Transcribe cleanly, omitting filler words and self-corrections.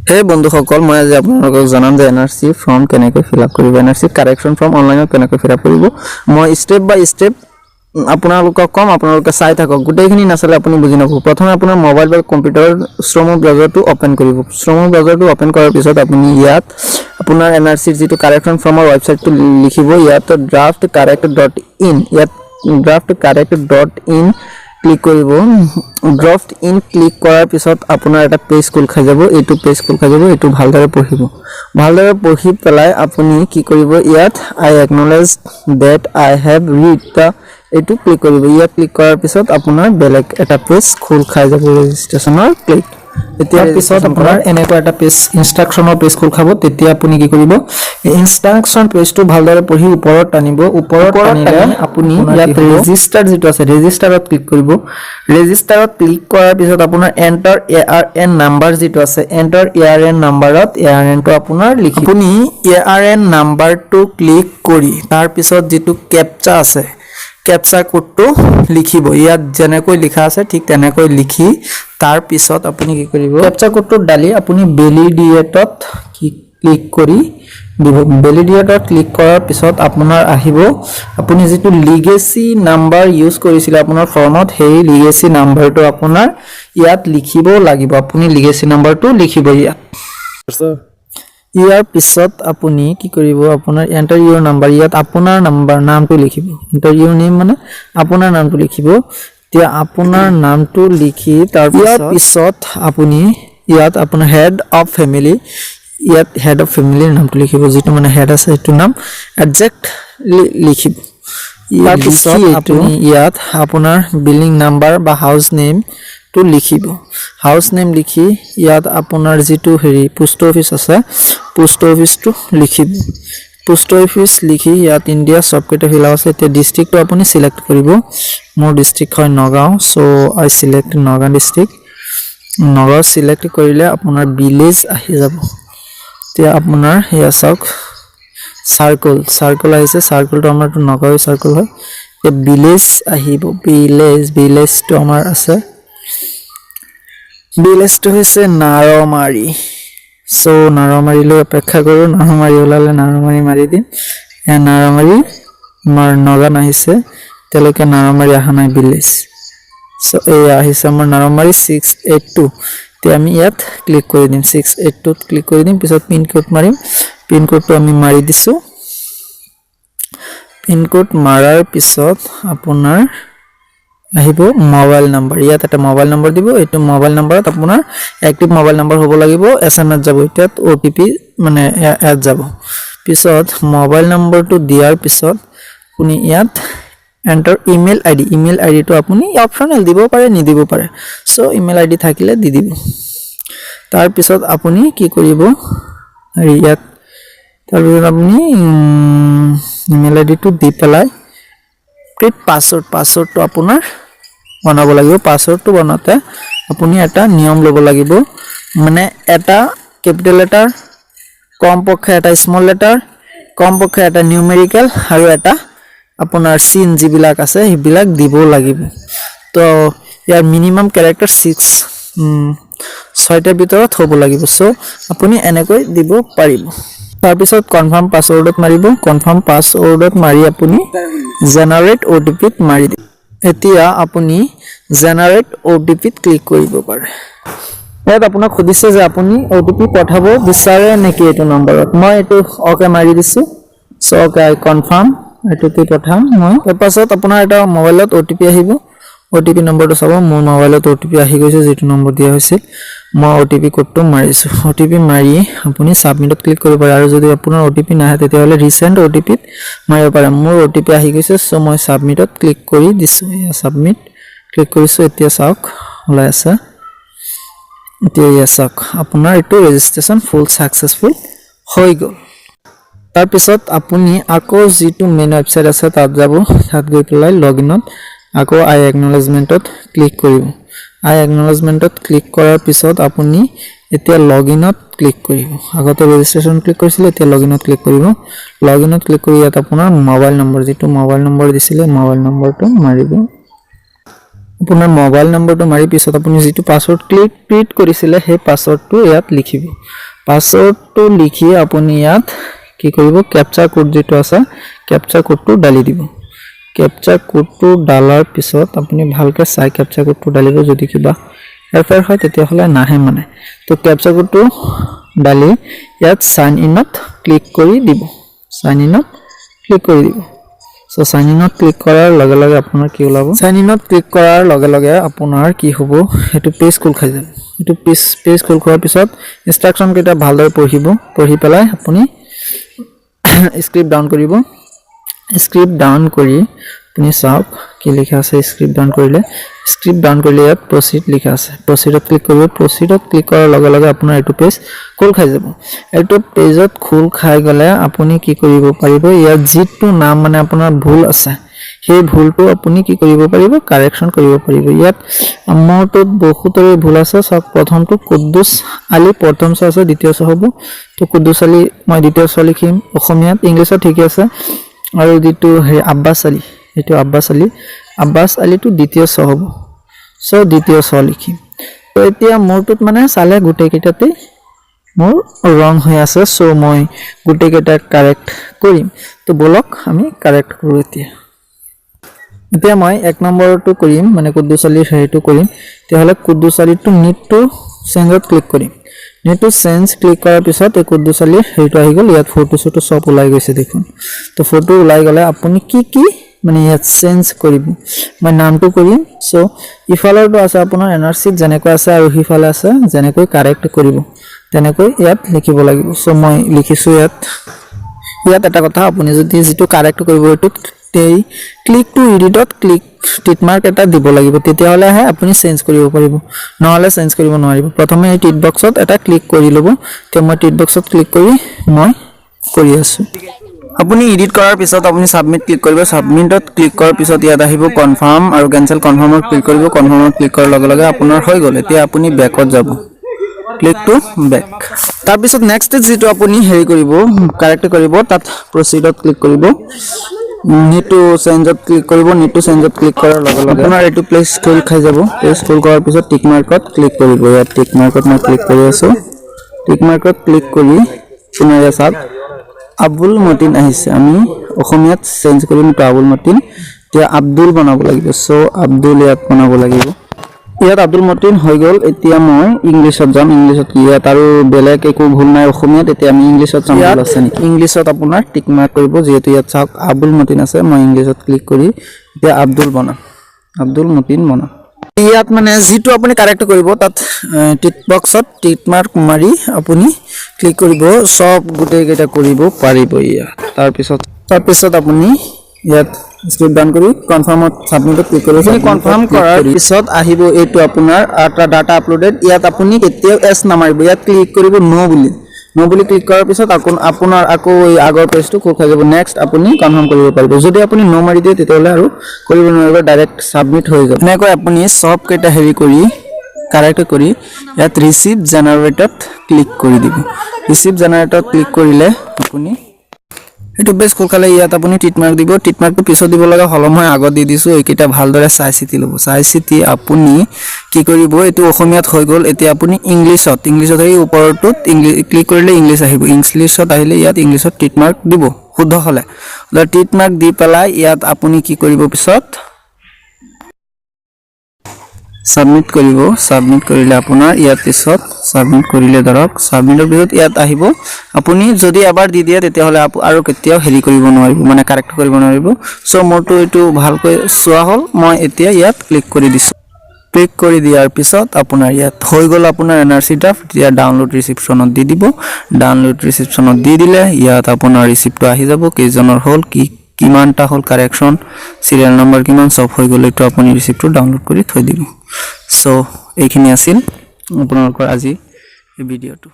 হে বন্ধুসকল, মই আজি আপোনালোকক জনাম যে এনআৰসি ফৰ্ম কেনেকৈ ফিল আপ কৰিব, এনআৰসি কাৰেকশ্যন ফৰ্ম অনলাইনত কেনেকৈ ফিল আপ কৰিব। মই ষ্টেপ বাই ষ্টেপ আপোনালোকক কম, আপোনালোকে চাই থাকক। গোটেইখিনি নাচালে আপুনি বুজি নাপাব। প্ৰথমে আপোনাৰ মোবাইল বা কম্পিউটাৰ শ্ৰম ব্ৰাউজাৰটো অপেন কৰিব। শ্ৰম ব্ৰাউজাৰটো অপেন কৰাৰ পিছত আপুনি ইয়াত আপোনাৰ এনআৰসিৰ যিটো কাৰেকশ্যন ফৰ্মৰ ৱেবছাইটটো লিখিব। ইয়াত draftcorrect.in, ইয়াত draftcorrect.in ক্লিক কৰিব। ড্ৰাফট ইন ক্লিক কৰাৰ পিছত আপোনাৰ এটা পেজ খোল খাই যাব। এইটো পেজ খোল খাই যাব, এইটো ভালদৰে পঢ়িব। ভালদৰে পঢ়ি পেলাই আপুনি কি কৰিব, ইয়াত I acknowledge that I have read the এইটো ক্লিক কৰিব। ইয়াত ক্লিক কৰাৰ পিছত আপোনাৰ বেলেগ এটা পেজ খোল খাই যাব ৰেজিষ্ট্ৰেশ্যনৰ ক্লিক। এতিয়াৰ পিছত আপোনাৰ এনেকুৱা এটা পেজ ইনষ্ট্ৰাকশ্যনৰ পেজ খোল খাব। তেতিয়া আপুনি কি কৰিব, ইনষ্ট্ৰাকশ্যন পেজটো ভালদৰে পঢ়ি ওপৰত টানিব। ওপৰত টানিলে আপুনি ইয়াত ৰেজিষ্টাৰ যিটো আছে ৰেজিষ্টাৰত ক্লিক কৰিব। ৰেজিষ্টাৰত ক্লিক কৰাৰ পিছত আপোনাৰ এণ্টাৰ ARN নাম্বাৰ যিটো আছে, এণ্টাৰ ARN নাম্বাৰত ARNটো আপোনাৰ লিখিব। আপুনি ARN নাম্বাৰটো ক্লিক কৰি তাৰ পিছত যিটো কেপচা আছে, কেপচা কোডটো লিখিব। ইয়াত যেনেকৈ লিখা আছে ঠিক তেনেকৈ লিখি তাৰ পিছত আপুনি কি কৰিব, কেপচা কোডটো ডালি আপুনি ভেলিডেটত ক্লিক কৰি দিব। ভেলিডেটত ক্লিক কৰাৰ পিছত আপোনাৰ আহিব আপুনি যিটো লিগেসি নাম্বাৰ ইউজ কৰিছিল আপোনাৰ ফৰ্মত, সেই লিগেসি নাম্বাৰটো আপোনাৰ ইয়াত লিখিব লাগিব। আপুনি লিগেসি নাম্বাৰটো লিখিব ইয়াত। ইয়াৰ পিছত আপুনি কি কৰিব, আপোনাৰ এণ্টাৰ ইউৰ নাম্বাৰ, ইয়াত আপোনাৰ নামটো লিখিব। এণ্টাৰ ইউৰ নেম মানে আপোনাৰ নামটো লিখিব। এতিয়া আপোনাৰ নামটো লিখি তাৰ পিছত আপুনি ইয়াত আপোনাৰ হেড অফ ফেমিলি, ইয়াত হেড অফ ফেমিলিৰ নামটো লিখিব। যিটো মানে হেড আছে সেইটো নাম একজেক্ট লিখিব। ইয়াৰ পিছত আপুনি ইয়াত আপোনাৰ বিল্ডিং নাম্বাৰ বা হাউচ নেমটো লিখিব। হাউচ নেম লিখি ইয়াত আপোনাৰ যিটো পোষ্ট অফিচ আছে, পোষ্ট অফিচটো লিখিব। পোষ্ট অফিচ লিখি ইয়াত ইণ্ডিয়া চবকেইটা ফিল আছে। এতিয়া ডিষ্ট্ৰিক্টটো আপুনি চিলেক্ট কৰিব। মোৰ ডিষ্ট্ৰিক্ট হয় Nagaon, so' I select Nagaon district. Nagaon select কৰিলে আপোনাৰ ভিলেজ আহি যাব। এতিয়া আপোনাৰ এয়া চাওক চাৰ্কল আহিছে, চাৰ্কলটো আমাৰতো নগাঁও চাৰ্কল হয়। এতিয়া ভিলেজ আহিব, ভিলেজটো আমাৰ আছে, ভিলেজটো হৈছে নাৰমাৰী। চ' নাৰমাৰীলৈ অপেক্ষা কৰোঁ। নাৰমাৰী ওলালে নাৰমাৰী মাৰি দিম। এয়া নাৰমাৰী আমাৰ নগাঁও আহিছে, এতিয়ালৈকে নাৰমাৰী অহা নাই ভিলেজ। চ' এয়া আহিছে আমাৰ নাৰমাৰী 682। এতিয়া আমি ইয়াত ক্লিক কৰি দিম, 682ত ক্লিক কৰি দিম। পিছত পিনক'ড মাৰিম। পিনক'ডটো আমি মাৰি দিছোঁ। পিনক'ড মাৰাৰ পিছত আপোনাৰ আহিব মোবাইল নাম্বাৰ। ইয়াত এটা মোবাইল নাম্বাৰ দিব। এইটো মোবাইল নাম্বাৰত আপোনাৰ এক্টিভ মোবাইল নাম্বাৰ হ'ব লাগিব। SMS যাব, এতিয়াত OTP মানে এড যাব। পিছত মোবাইল নাম্বাৰটো দিয়াৰ পিছত আপুনি ইয়াত এণ্টাৰ ইমেইল আইডি, ইমেইল আইডিটো আপুনি অপশ্যনেল দিব পাৰে, নিদিব পাৰে। চ' ইমেইল আইডি থাকিলে দি দিব। তাৰপিছত আপুনি কি কৰিব, ইয়াত তাৰপিছত আপুনি ইমেইল আইডিটো দি পেলাই পাছৱৰ্ডটো আপোনাৰ বনাব লাগিব। পাছৱৰ্ডটো বনাওঁতে আপুনি এটা নিয়ম ল'ব লাগিব, মানে এটা কেপিটেল লেটাৰ, কমপক্ষে এটা স্মল লেটাৰ, কমপক্ষে এটা নিউমেৰিকেল আৰু এটা আপোনাৰ চিন যিবিলাক আছে সেইবিলাক দিব লাগিব। তো ইয়াৰ মিনিমাম কেৰেক্টাৰ 6টাৰ ভিতৰত হ'ব লাগিব। চ' আপুনি এনেকৈ দিব পাৰিব। তাৰপিছত কনফাৰ্ম পাছৱৰ্ডত মাৰিব। কনফাৰ্ম পাছৱৰ্ডত মাৰি আপুনি জেনাৰেট OTPত মাৰি দিব। এতিয়া আপুনি জেনাৰেট OTPত ক্লিক কৰিব পাৰে। ইয়াত আপোনাক সুধিছে যে আপুনি OTP পঠাব বিচাৰে নেকি এইটো নম্বৰত। মই এইটো অ'কে মাৰি দিছোঁ। চ' অ'কে আই কনফাৰ্ম, এইটোকে পঠাম মই। তাৰপাছত আপোনাৰ এটা মোবাইলত OTP আহিব। OTP নম্বৰটো চাব। মোৰ মোবাইলত OTP আহি গৈছে, যিটো নম্বৰ দিয়া হৈছিল। মই OTP কোডটো মাৰিছোঁ। OTP মাৰি আপুনি ছাবমিটত ক্লিক কৰিব পাৰে। আৰু যদি আপোনাৰ OTP নাহে তেতিয়াহ'লে ৰিচেণ্ট OTPত মাৰিব পাৰে। মোৰ OTP আহি গৈছে, চ' মই ছাবমিটত ক্লিক কৰি দিছোঁ। এয়া ছাবমিট ক্লিক কৰিছোঁ। এতিয়া চাওক ওলাই আছে। এতিয়া এয়া চাওক আপোনাৰ এইটো ৰেজিষ্ট্ৰেশ্যন ফুল ছাকচেছফুল হৈ গ'ল। তাৰপিছত আপুনি আকৌ যিটো মেইন ৱেবছাইট আছে তাত যাব। তাত গৈ পেলাই লগইনত আকৌ আই একনলেজমেণ্টত ক্লিক কৰিব। আই একনলেজমেণ্টত ক্লিক কৰাৰ পিছত আপুনি এতিয়া লগইনত ক্লিক কৰিব। আগতে ৰেজিষ্ট্ৰেশ্যন ক্লিক কৰিছিলে, এতিয়া লগইনত ক্লিক কৰিব। লগইনত ক্লিক কৰি ইয়াত আপোনাৰ মোবাইল নম্বৰ, যিটো মোবাইল নম্বৰ দিছিলে মোবাইল নম্বৰটো মাৰিব। আপোনাৰ মোবাইল নম্বৰটো মাৰি পিছত আপুনি যেটো পাসওয়াৰ্ড ক্ৰিয়েট কৰিছিলে সেই পাসওয়াৰ্ডটো ইয়াত লিখিব পাসওয়াৰ্ডটো লিখি আপুনি ইয়াত কি কৰিব ক্যাপচা কোড যেটো আছে ক্যাপচা কোডটো ডালি দিব ক্যাপচা কোডটো ডালাৰ পিছত আপুনি ভালকে চাই ক্যাপচা কোডটো ডালিব যদি কিবা এৰৰ হয় তেতিয়া হলে নাহে মানে তো ক্যাপচা কোডটো ডালি ইয়াত সাইন ইনত ক্লিক কৰি দিব সাইন ইনত ক্লিক কৰি দিব সো সাইন ইনত ক্লিক কৰাৰ লগে লগে আপোনাৰ কি ওলাব সাইন ইনত ক্লিক কৰাৰ লগে লগে আপোনাৰ কি হ'ব এটো পেজ খোল খাই যাব এটো পেজ খোল খোৱাৰ পিছত ইনষ্ট্ৰাকচন কেটা ভালদৰে পঢ়ি পেলাই আপুনি স্ক্ৰিপ্ট ডাউন কৰিব স্ক্ৰিপ্ট ডাউন কৰি আপুনি চাওক কি লিখা আছে স্ক্ৰিপ্ট ডাউন কৰিলে ইয়াত প্ৰসিড লিখা আছে প্ৰসিডত ক্লিক কৰিব প্ৰসিডত ক্লিক কৰাৰ লগে লগে আপোনাৰ এটো পেজ খোল খাই যাব এটো পেজত খোল খাই গলে আপুনি কি কৰিব পাৰিব ইয়াত যেটো নাম মানে আপোনাৰ ভুল আছে সেই ভুলটো আপুনি কি কৰিব পাৰিব কাৰেকচন কৰিব পাৰিব ইয়াত মোৰটো বহুতৰে ভুল আছে সব প্ৰথমটো কুদ্দুস আলী প্ৰথম আছে দ্বিতীয় হ'ব তো কুদ্দুস আলী মই দ্বিতীয় লিখিম অসমীয়াত ইংলিশত ঠিক আছে আৰু যেটো হে আব্বাস আলী এটো আব্বাস আলী তো দ্বিতীয় হ'ব সো দ্বিতীয় লিখিম তো এতিয়া মোৰটোত মানে চালে গুটে কেটাতে মোৰ ৰং হৈ আছে সো মই গুটে কেটা কাৰেক্ট কৰিম তো বলক আমি কাৰেক্ট কৰো এতিয়া মই এক নম্বৰটো কৰিম মানে কুদ্দুস আলীৰ হেৰিটো কৰিম তেহলে কুদ্দুস আলীটো নিড টু চেঞ্জত ক্লিক কৰিম নিড টু চেঞ্জ ক্লিক কৰাৰ পিছত এই কুদ্দুস আলীৰ হেৰিটো আহি গল ইয়াত ফটো সব ওলাই গৈছে দেখুন তো ফটো ওলাই গলে আপুনি কি মানে ইয়াত চেঞ্জ কৰিব মই নামটো কৰিম সো ইফালৰটো আছে আপোনাৰ এনআৰসিত যেনেকৈ আছে আৰু হিফালে আছে যেনেকৈ কাৰেক্ট কৰিব তেনেকৈ ইয়াত লিখিব লাগিব সো মই লিখিছো ইয়াত এটা কথা আপুনি যদি যেটো কাৰেক্ট কৰিব এটো ক্লিক টু এডিটত ক্লিক টিক মাৰ্ক এটা দিব লাগিব তেতিয়া হলে হে আপুনি চেঞ্জ কৰিব পাৰিব নহলে চেঞ্জ কৰিব নোৱাৰিব প্ৰথমে এই টিক বক্সত এটা ক্লিক কৰি লব তে মই টিক বক্সত ক্লিক কৰি আছো আপুনি এডিট কৰাৰ পিছত আপুনি সাবমিট ক্লিক কৰিব সাবমিটত ক্লিক কৰাৰ পিছত ইয়াত আহিব কনফাৰ্ম আৰু কেনসেল কনফাৰ্মত ক্লিক কৰিব কনফাৰ্মত ক্লিক কৰাৰ লগে লগে আপোনাৰ হৈ গল এতিয়া আপুনি ব্যাকত যাব ক্লিক টু ব্যাক তাৰ পিছত নেক্সট যেটো আপুনি হেৰি কৰিব কাৰেক্ট কৰিব তাত প্ৰসিডত ক্লিক কৰিব need to চেঞ্জত ক্লিক কৰিব need to চেঞ্জত ক্লিক কৰাৰ লগে লগে আপোনাৰ এটো প্লেস খোল খাই যাব প্লেস খোল কৰাৰ পিছত টিক মাৰ্কত ক্লিক কৰিব ইয়াত টিক মাৰ্কত মই ক্লিক কৰি আছো টিক মাৰ্কত ক্লিক কৰি পুনৰ চাওক আব্দুল মতিন আহিছে আমি অসমীয়াত চেঞ্জ কৰিম তো আব্দুল মতিন এতিয়া আব্দুল বনাব লাগিব সো আব্দুল ইয়াত বনাব লাগিব ইয়াত আব্দুল মতিন হৈ গল এতিয়া মই ইংলিশত যাম ইংলিশত কি ইয়াত আৰু বেলেগ একো ভুল নাই অসমীয়াত এতিয়া আমি ইংলিশত যাম ভুল আছে নেকি ইংলিশত আপোনাৰ টিক মাৰ্ক কৰিব যেহেতু ইয়াত চাওক আব্দুল মতিন আছে মই ইংলিশত ক্লিক কৰি এতিয়া আব্দুল মতিন বনাম ইয়াত মানে যেটো আপুনি কাৰেক্ট কৰিব তাত টিক বক্সত টিক মাৰ্ক মাৰি আপুনি ক্লিক কৰিব সব গুটে কেটা কৰিব পাৰিব ইয়াত তাৰ পিছত আপুনি ইয়াত স্ক্ৰিপ্ট ডাউন কৰি কনফাৰ্মত সাবমিটত ক্লিক কৰিব কনফাৰ্ম কৰাৰ পিছত আহিব এটো আপোনাৰ ডাটা আপলোডেড ইয়াত আপুনি কেতিয়াও এস নামাৰিব ইয়াত ক্লিক কৰিব নো বুলি ক্লিক কৰাৰ পিছত আপোনাৰ আকৌ এই আগৰ পেজটো খোল খাই যাব নেক্সট আপুনি কনফাৰ্ম কৰিব পাৰিব যদি আপুনি নো মাৰি দিয়ে তেতিয়ালে আৰু কৰিব নোৱাৰিব ডাইৰেক্ট সাবমিট হৈ যাব নেকৈ আপুনি সব কেটা হেৰি কৰি কাৰেক্ট কৰি ইয়াত ৰিসিভ জেনাৰেটত ক্লিক কৰি দিব ৰিসিভ জেনাৰেটত ক্লিক কৰিলে আপুনি এটো বেস খোল খালে ইয়াত আপুনি টিক মাৰ্ক দিব টিক মাৰ্কটো পিছত দিব লগা হল মই আগত দি দিছো এইকেটা ভালদৰে চাই চিতি লব চাই চিতি আপুনি কি কৰিব এটো অসমীয়াত হৈ গল এতিয়া আপুনি ইংলিশত এই ওপৰটোত ক্লিক কৰিলে ইংলিশ আহিব ইংলিশত আহিলে ইয়াত ইংলিশত টিক মাৰ্ক দিব শুদ্ধ হলে টিক মাৰ্ক দি পেলাই ইয়াত আপুনি কি কৰিব পিছত সাবমিট কৰিলে আপোনাৰ ইয়াত পিছত সাবমিট কৰিলে ধৰক সাবমিটৰ পিছত ইয়াত আহিব আপুনি যদি এবাৰ দি দিয়ে তেতিয়া হলে আৰু কেতিয়াও হেৰি কৰিব নোৱাৰিব মানে কাৰেক্ট কৰিব নোৱাৰিব সো মোৰটো এটো ভালকৈ চোৱা হল মই এতিয়া ইয়াত ক্লিক কৰি দিছো ক্লিক কৰি দিয়াৰ পিছত আপোনাৰ ইয়াত হৈ গল আপোনাৰ এনআৰসি ড্ৰাফট এতিয়া ডাউনলোড ৰিসিপশনত দি দিব ডাউনলোড ৰিসিপশনত দি দিলে ইয়াত আপোনাৰ ৰিসিপ্টটো আহি যাব কেজনৰ হল কিমানটা হল কাৰেকচন সিৰিয়াল নম্বৰ কিমান সব হৈ গলে তো আপুনি ৰিসিপ্টটো ডাউনলোড কৰি থৈ দিব সো এইখিনি আছিল আপোনালোকৰ আজি এই ভিডিওটো